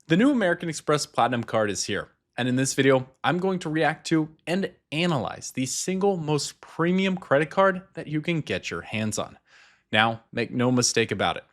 The new American Express Platinum card is here, and in this video, I'm going to react to and analyze the single most premium credit card that you can get your hands on. Now, make no mistake about it,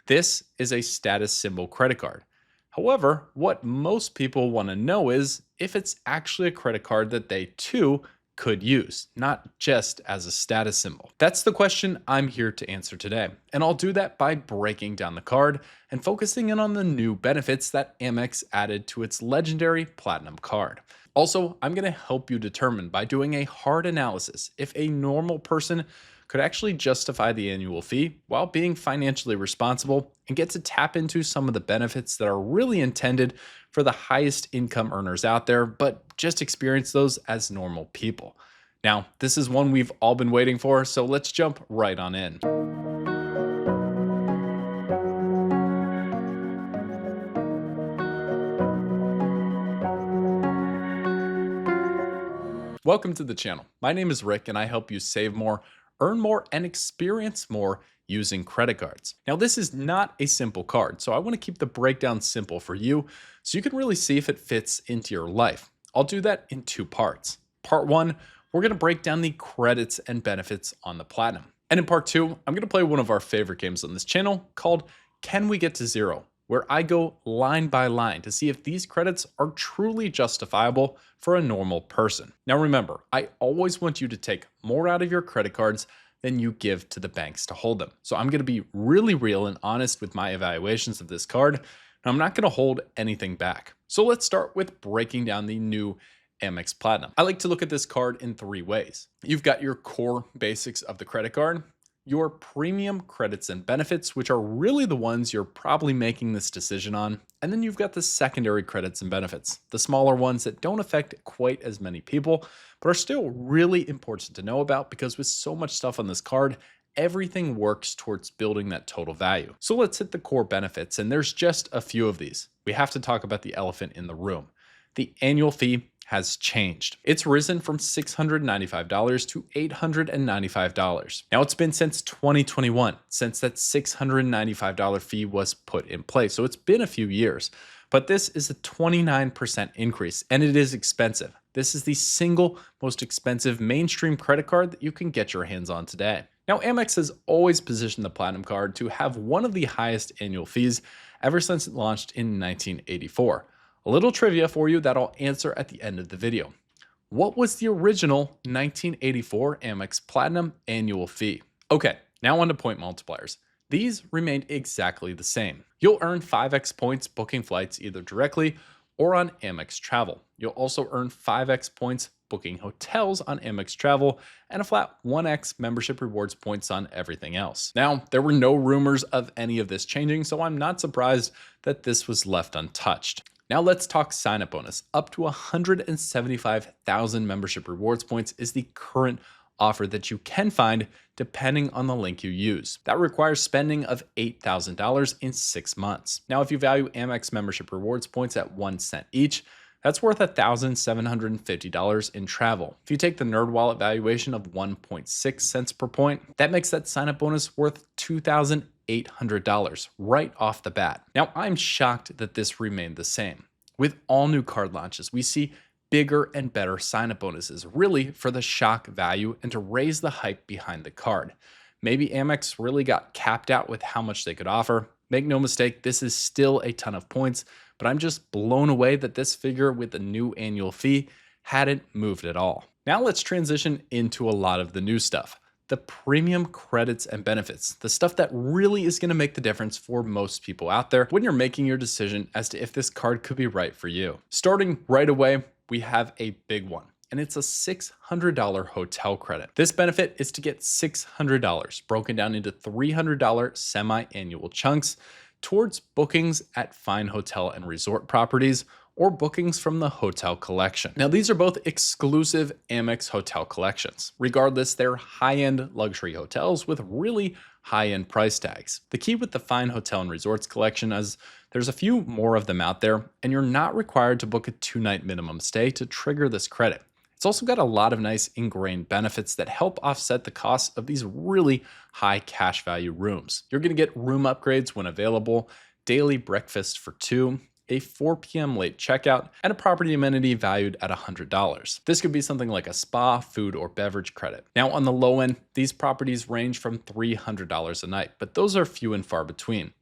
this is a status symbol credit card. However, what most people want to know is if it's actually a credit card that they too could use, not just as a status symbol. That's the question I'm here to answer today, and I'll do that by breaking down the card and focusing in on the new benefits that Amex added to its legendary Platinum card. Also, I'm going to help you determine by doing a hard analysis if a normal person could actually justify the annual fee while being financially responsible and get to tap into some of the benefits that are really intended for the highest income earners out there, but just experience those as normal people. Now, this is one we've all been waiting for, so let's jump right on in. Welcome to the channel. My name is Rick and I help you save more, earn more, and experience more using credit cards. Now, this is not a simple card, so I want to keep the breakdown simple for you so you can really see if it fits into your life. I'll do that in two parts. Part one, we're going to break down the credits and benefits on the Platinum. And in part two, I'm going to play one of our favorite games on this channel called Can We Get to Zero?, where I go line by line to see if these credits are truly justifiable for a normal person. Now remember, I always want you to take more out of your credit cards than you give to the banks to hold them. So I'm going to be really real and honest with my evaluations of this card, and I'm not going to hold anything back. So let's start with breaking down the new Amex Platinum. I like to look at this card in three ways. You've got your core basics of the credit card, your premium credits and benefits, which are really the ones you're probably making this decision on. And then you've got the secondary credits and benefits, the smaller ones that don't affect quite as many people, but are still really important to know about because with so much stuff on this card, everything works towards building that total value. So let's hit the core benefits, and there's just a few of these. We have to talk about the elephant in the room. The annual fee has changed. It's risen from $695 to $895. Now, it's been since 2021 since that $695 fee was put in place, so it's been a few years. But this is a 29% increase, and it is expensive. This is the single most expensive mainstream credit card that you can get your hands on today. Now, Amex has always positioned the Platinum card to have one of the highest annual fees ever since it launched in 1984. A little trivia for you that I'll answer at the end of the video. What was the original 1984 Amex Platinum annual fee? Okay, now on to point multipliers. These remained exactly the same. You'll earn 5x points booking flights either directly or on Amex Travel. You'll also earn 5x points booking hotels on Amex Travel and a flat 1x membership rewards points on everything else. Now, there were no rumors of any of this changing, so I'm not surprised that this was left untouched. Now let's talk sign-up bonus. Up to 175,000 membership rewards points is the current offer that you can find depending on the link you use. That requires spending of $8,000 in 6 months. Now, if you value Amex membership rewards points at 1 cent each, that's worth $1,750 in travel. If you take the NerdWallet valuation of 1.6 cents per point, that makes that sign-up bonus worth $2,800 right off the bat. Now, I'm shocked that this remained the same. With all new card launches, we see bigger and better sign-up bonuses, really for the shock value and to raise the hype behind the card. Maybe Amex really got capped out with how much they could offer. Make no mistake, this is still a ton of points, but I'm just blown away that this figure with the new annual fee hadn't moved at all. Now let's transition into a lot of the new stuff. The premium credits and benefits, the stuff that really is going to make the difference for most people out there when you're making your decision as to if this card could be right for you. Starting right away, we have a big one, and it's a $600 hotel credit. This benefit is to get $600 broken down into $300 semi-annual chunks towards bookings at fine hotel and resort properties or bookings from the hotel collection. Now, these are both exclusive Amex hotel collections. Regardless, they're high-end luxury hotels with really high-end price tags. The key with the fine hotel and resorts collection is there's a few more of them out there, and you're not required to book a 2-night minimum stay to trigger this credit. It's also got a lot of nice ingrained benefits that help offset the cost of these really high cash value rooms. You're going to get room upgrades when available, daily breakfast for 2, a 4 p.m. late checkout, and a property amenity valued at $100. This could be something like a spa, food, or beverage credit. Now, on the low end, these properties range from $300 a night, but those are few and far between.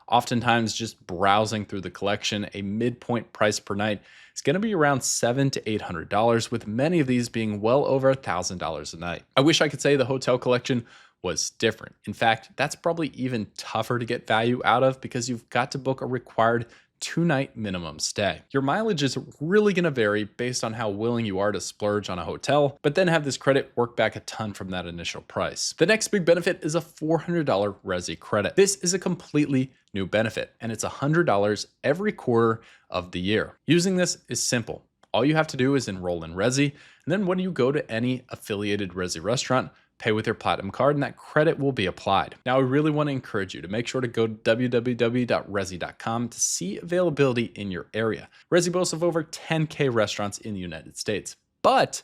Oftentimes, just browsing through the collection, a midpoint price per night is going to be around $700 to $800, with many of these being well over $1,000 a night. I wish I could say the hotel collection was different. In fact, that's probably even tougher to get value out of because you've got to book a required 2-night minimum stay. Your mileage is really going to vary based on how willing you are to splurge on a hotel, but then have this credit work back a ton from that initial price. The next big benefit is a $400 Resi credit. This is a completely new benefit, and it's $100 every quarter of the year. Using this is simple. All you have to do is enroll in Resi, and then when you go to any affiliated Resi restaurant, pay with your Platinum card, and that credit will be applied. Now, I really want to encourage you to make sure to go to www.resi.com to see availability in your area. Resi boasts of over 10K restaurants in the United States, but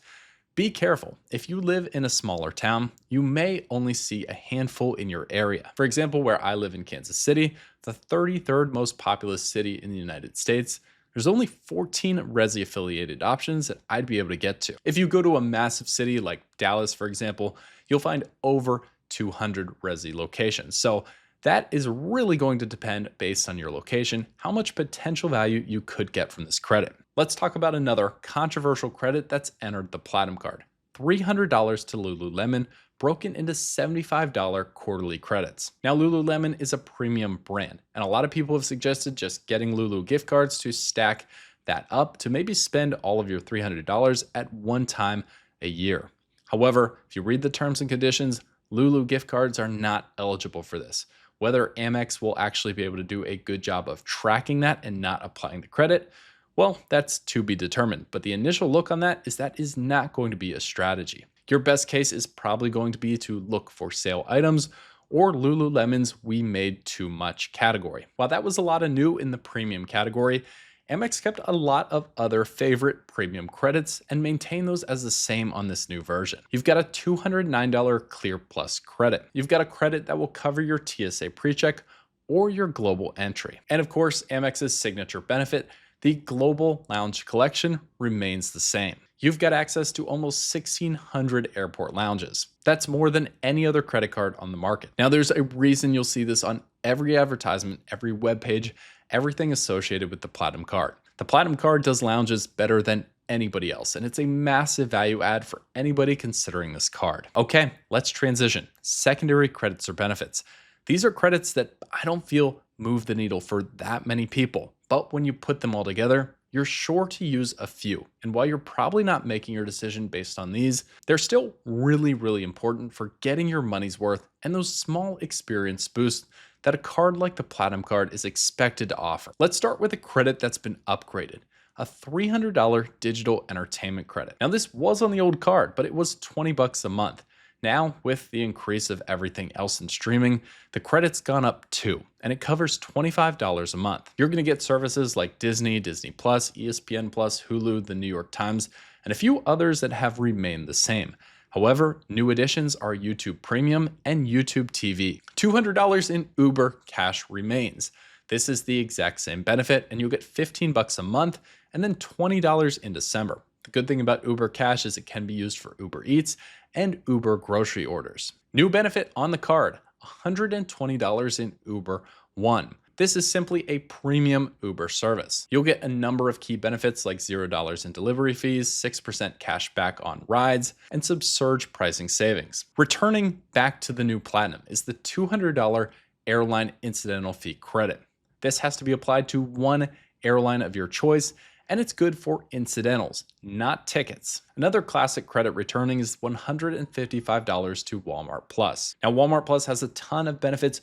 be careful. If you live in a smaller town, you may only see a handful in your area. For example, where I live in Kansas City, the 33rd most populous city in the United States, there's only 14 Resi affiliated options that I'd be able to get to. If you go to a massive city like Dallas, for example, you'll find over 200 Resi locations. So that is really going to depend based on your location, how much potential value you could get from this credit. Let's talk about another controversial credit that's entered the Platinum card. $300 to Lululemon, broken into $75 quarterly credits. Now, Lululemon is a premium brand, and a lot of people have suggested just getting Lulu gift cards to stack that up to maybe spend all of your $300 at one time a year. However, if you read the terms and conditions, Lulu gift cards are not eligible for this. Whether Amex will actually be able to do a good job of tracking that and not applying the credit, well, that's to be determined. But the initial look on that is not going to be a strategy. Your best case is probably going to be to look for sale items or Lululemon's "we made too much" category. While that was a lot of new in the premium category, Amex kept a lot of other favorite premium credits and maintained those as the same on this new version. You've got a $209 Clear Plus credit. You've got a credit that will cover your TSA PreCheck or your global entry. And of course, Amex's signature benefit, the Global Lounge Collection, remains the same. You've got access to almost 1,600 airport lounges. That's more than any other credit card on the market. Now, there's a reason you'll see this on every advertisement, every webpage, everything associated with the Platinum card. The Platinum card does lounges better than anybody else, and it's a massive value add for anybody considering this card. Okay, let's transition. Secondary credits or benefits. These are credits that I don't feel move the needle for that many people, but when you put them all together, you're sure to use a few. And while you're probably not making your decision based on these, they're still really, really important for getting your money's worth and those small experience boosts that a card like the Platinum card is expected to offer. Let's start with a credit that's been upgraded, a $300 digital entertainment credit. Now, this was on the old card, but it was $20 a month. Now, with the increase of everything else in streaming, the credit's gone up too, and it covers $25 a month. You're going to get services like Disney, Disney Plus, ESPN Plus, Hulu, the New York Times, and a few others that have remained the same. However, new additions are YouTube Premium and YouTube TV. $200 in Uber Cash remains. This is the exact same benefit, and you'll get $15 a month and then $20 in December. The good thing about Uber Cash is it can be used for Uber Eats and Uber grocery orders. New benefit on the card, $120 in Uber One. This is simply a premium Uber service. You'll get a number of key benefits like $0 in delivery fees, 6% cash back on rides, and some surge pricing savings. Returning back to the new Platinum is the $200 airline incidental fee credit. This has to be applied to one airline of your choice, and it's good for incidentals, not tickets. Another classic credit returning is $155 to Walmart Plus. Now, Walmart Plus has a ton of benefits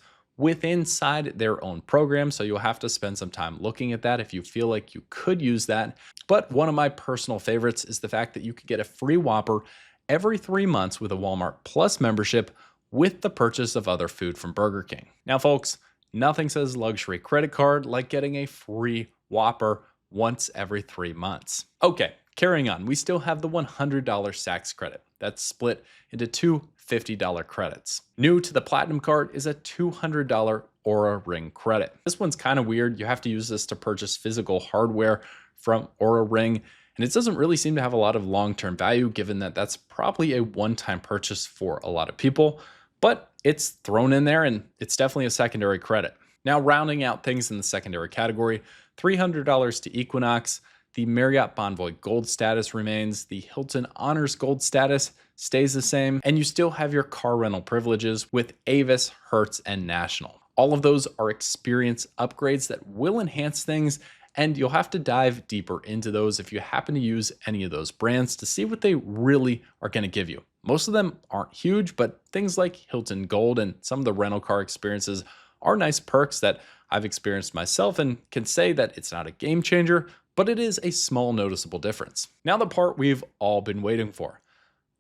inside their own program, so you'll have to spend some time looking at that if you feel like you could use that. But one of my personal favorites is the fact that you could get a free Whopper every 3 months with a Walmart Plus membership with the purchase of other food from Burger King. Now, folks, nothing says luxury credit card like getting a free Whopper once every 3 months. Okay, carrying on, we still have the $100 Saks credit. That's split into two $50 credits. New to the Platinum card is a $200 Aura Ring credit. This one's kind of weird. You have to use this to purchase physical hardware from Aura Ring, and it doesn't really seem to have a lot of long-term value given that that's probably a one-time purchase for a lot of people, but it's thrown in there and it's definitely a secondary credit. Now, rounding out things in the secondary category, $300 to Equinox, the Marriott Bonvoy Gold status remains, the Hilton Honors Gold status stays the same, and you still have your car rental privileges with Avis, Hertz, and National. All of those are experience upgrades that will enhance things, and you'll have to dive deeper into those if you happen to use any of those brands to see what they really are going to give you. Most of them aren't huge, but things like Hilton Gold and some of the rental car experiences are nice perks that I've experienced myself and can say that it's not a game changer, but it is a small noticeable difference. Now the part we've all been waiting for.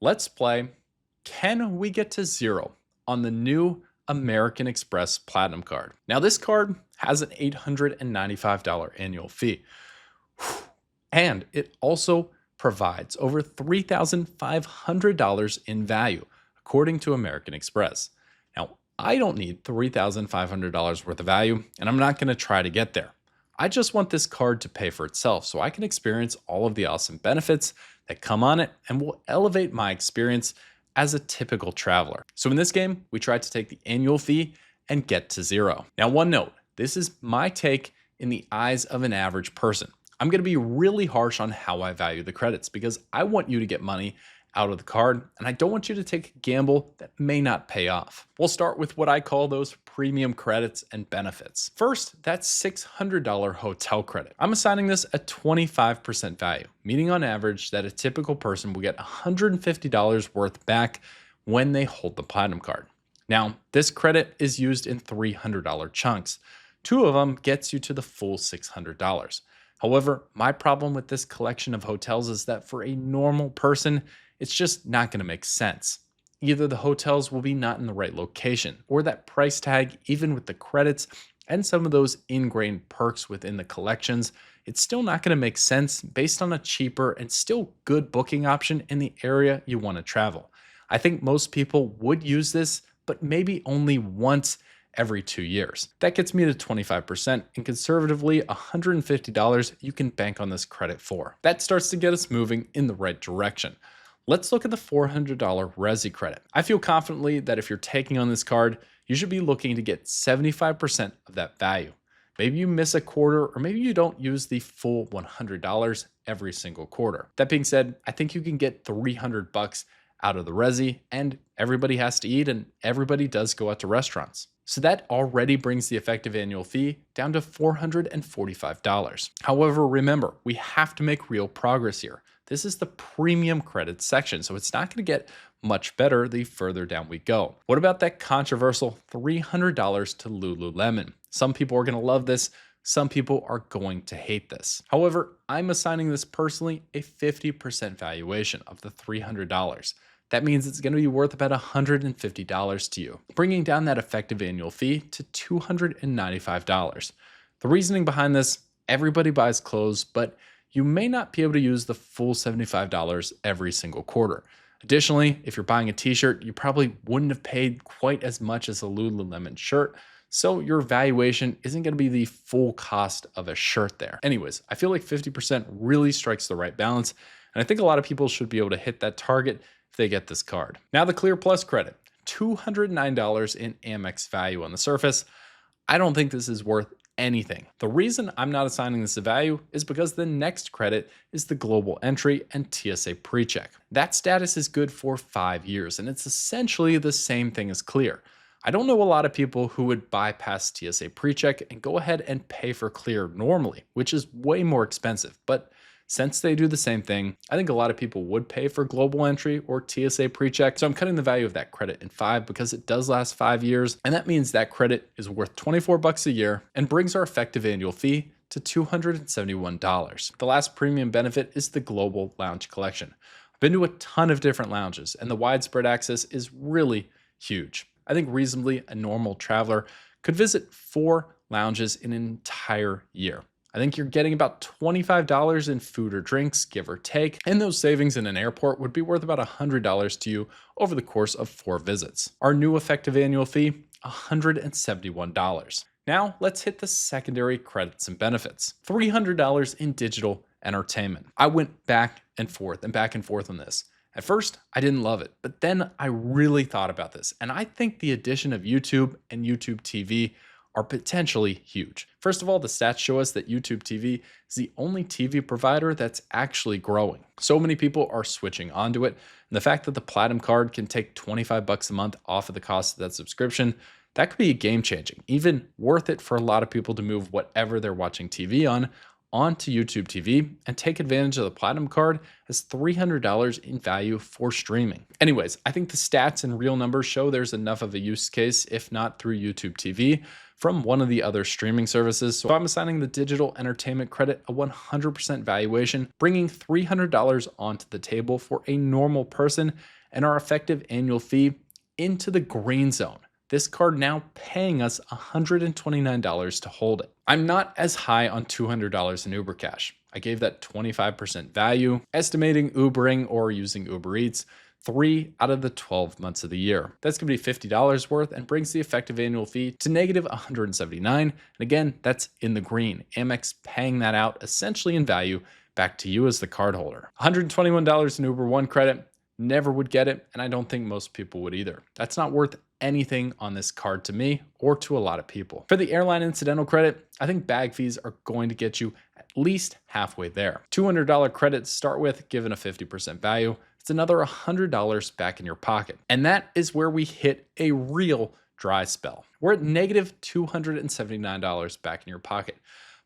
Let's play Can We Get to Zero on the new American Express Platinum card. Now this card has an $895 annual fee. And it also provides over $3,500 in value, according to American Express. Now, I don't need $3,500 worth of value, and I'm not going to try to get there. I just want this card to pay for itself so I can experience all of the awesome benefits that come on it and will elevate my experience as a typical traveler. So in this game, we tried to take the annual fee and get to zero. Now, one note, this is my take in the eyes of an average person. I'm going to be really harsh on how I value the credits because I want you to get money out of the card, and I don't want you to take a gamble that may not pay off. We'll start with what I call those premium credits and benefits. First, that's $600 hotel credit. I'm assigning this a 25% value, meaning on average that a typical person will get $150 worth back when they hold the Platinum card. Now, this credit is used in $300 chunks. 2 of them gets you to the full $600. However, my problem with this collection of hotels is that for a normal person, it's just not going to make sense. Either the hotels will be not in the right location, or that price tag, even with the credits and some of those ingrained perks within the collections, it's still not going to make sense based on a cheaper and still good booking option in the area you want to travel. I think most people would use this, but maybe only once every 2 years. That gets me to 25%, and conservatively $150 you can bank on this credit for. That starts to get us moving in the right direction. Let's look at the $400 Resi credit. I feel confidently that if you're taking on this card, you should be looking to get 75% of that value. Maybe you miss a quarter, or maybe you don't use the full $100 every single quarter. That being said, I think you can get $300 out of the Resi, and everybody has to eat and everybody does go out to restaurants. So that already brings the effective annual fee down to $445. However, remember, we have to make real progress here. This is the premium credits section, so it's not going to get much better the further down we go. What about that controversial $300 to Lululemon? Some people are going to love this. Some people are going to hate this. However, I'm assigning this personally a 50% valuation of the $300. That means it's going to be worth about $150 to you, bringing down that effective annual fee to $295. The reasoning behind this, everybody buys clothes, but you may not be able to use the full $75 every single quarter. Additionally, if you're buying a t-shirt, you probably wouldn't have paid quite as much as a Lululemon shirt, so your valuation isn't going to be the full cost of a shirt there. Anyways, I feel like 50% really strikes the right balance, and I think a lot of people should be able to hit that target if they get this card. Now the Clear Plus credit, $209 in Amex value on the surface. I don't think this is worth anything. The reason I'm not assigning this a value is because the next credit is the Global Entry and TSA PreCheck. That status is good for 5 years, and it's essentially the same thing as Clear. I don't know a lot of people who would bypass TSA PreCheck and go ahead and pay for Clear normally, which is way more expensive, but since they do the same thing, I think a lot of people would pay for Global Entry or TSA PreCheck. So I'm cutting the value of that credit in 5 because it does last 5 years. And that means that credit is worth $24 a year and brings our effective annual fee to $271. The last premium benefit is the Global Lounge Collection. I've been to a ton of different lounges and the widespread access is really huge. I think reasonably a normal traveler could visit 4 lounges in an entire year. I think you're getting about $25 in food or drinks, give or take, and those savings in an airport would be worth about $100 to you over the course of 4 visits. Our new effective annual fee, $171. Now let's hit the secondary credits and benefits. $300 in digital entertainment. I went back and forth on this. At first, I didn't love it, but then I really thought about this, and I think the addition of YouTube and YouTube TV are potentially huge. First of all, the stats show us that YouTube TV is the only TV provider that's actually growing. So many people are switching onto it, and the fact that the Platinum card can take $25 a month off of the cost of that subscription, that could be game changing, even worth it for a lot of people to move whatever they're watching TV on onto YouTube TV and take advantage of the Platinum card as $300 in value for streaming. Anyways, I think the stats and real numbers show there's enough of a use case, if not through YouTube TV, from one of the other streaming services. So I'm assigning the digital entertainment credit a 100% valuation, bringing $300 onto the table for a normal person and our effective annual fee into the green zone. This card now paying us $129 to hold it. I'm not as high on $200 in Uber Cash. I gave that 25% value, estimating Ubering or using Uber Eats 3 out of the 12 months of the year. That's gonna be $50 worth and brings the effective annual fee to negative $179. And again, that's in the green. Amex paying that out essentially in value back to you as the cardholder. $121 in Uber One credit. Never would get it, and I don't think most people would either. That's not worth anything on this card to me or to a lot of people. For the airline incidental credit, I think bag fees are going to get you at least halfway there. $200 credit to start with, given a 50% value, it's another $100 back in your pocket. And that is where we hit a real dry spell. We're at negative $279 back in your pocket.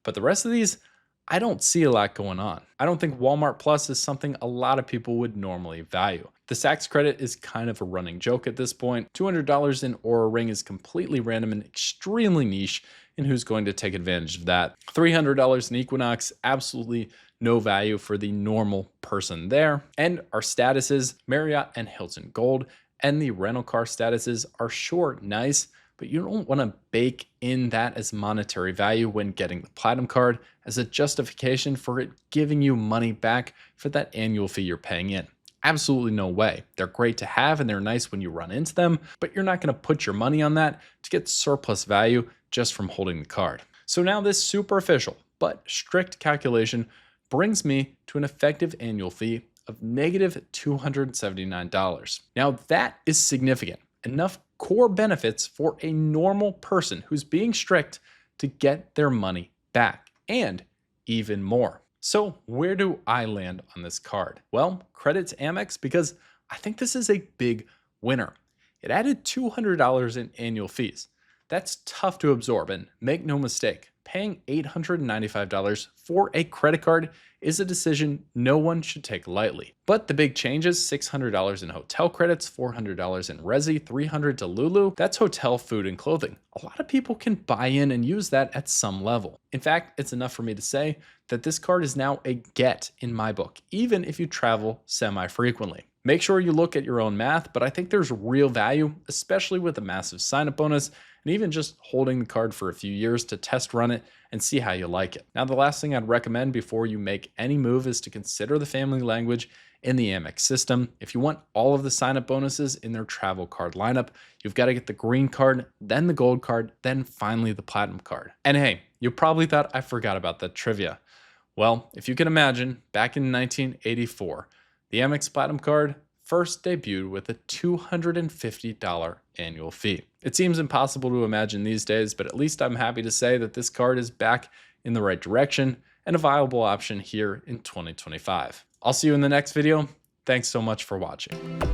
But the rest of these, I don't see a lot going on. I don't think Walmart Plus is something a lot of people would normally value. The Saks credit is kind of a running joke at this point. $200 in Oura Ring is completely random and extremely niche in who's going to take advantage of that. $300 in Equinox, absolutely no value for the normal person there. And our statuses, Marriott and Hilton Gold, and the rental car statuses are sure nice, but you don't want to bake in that as monetary value when getting the Platinum card as a justification for it giving you money back for that annual fee you're paying in. Absolutely no way. They're great to have and they're nice when you run into them, but you're not going to put your money on that to get surplus value just from holding the card. So now this superficial but strict calculation brings me to an effective annual fee of negative $279. Now that is significant. Enough core benefits for a normal person who's being strict to get their money back, and even more. So where do I land on this card? Well, credit to Amex because I think this is a big winner. It added $200 in annual fees. That's tough to absorb, and make no mistake, paying $895 for a credit card is a decision no one should take lightly. But the big changes, $600 in hotel credits, $400 in Resi, $300 to Lulu, that's hotel, food, and clothing. A lot of people can buy in and use that at some level. In fact, it's enough for me to say that this card is now a get in my book, even if you travel semi-frequently. Make sure you look at your own math, but I think there's real value, especially with a massive sign-up bonus, and even just holding the card for a few years to test run it and see how you like it. Now, the last thing I'd recommend before you make any move is to consider the family language in the Amex system. If you want all of the sign-up bonuses in their travel card lineup, you've got to get the green card, then the gold card, then finally the platinum card. And hey, you probably thought I forgot about that trivia. Well, if you can imagine, back in 1984, the Amex Platinum card first debuted with a $250 annual fee. It seems impossible to imagine these days, but at least I'm happy to say that this card is back in the right direction and a viable option here in 2025. I'll see you in the next video. Thanks so much for watching.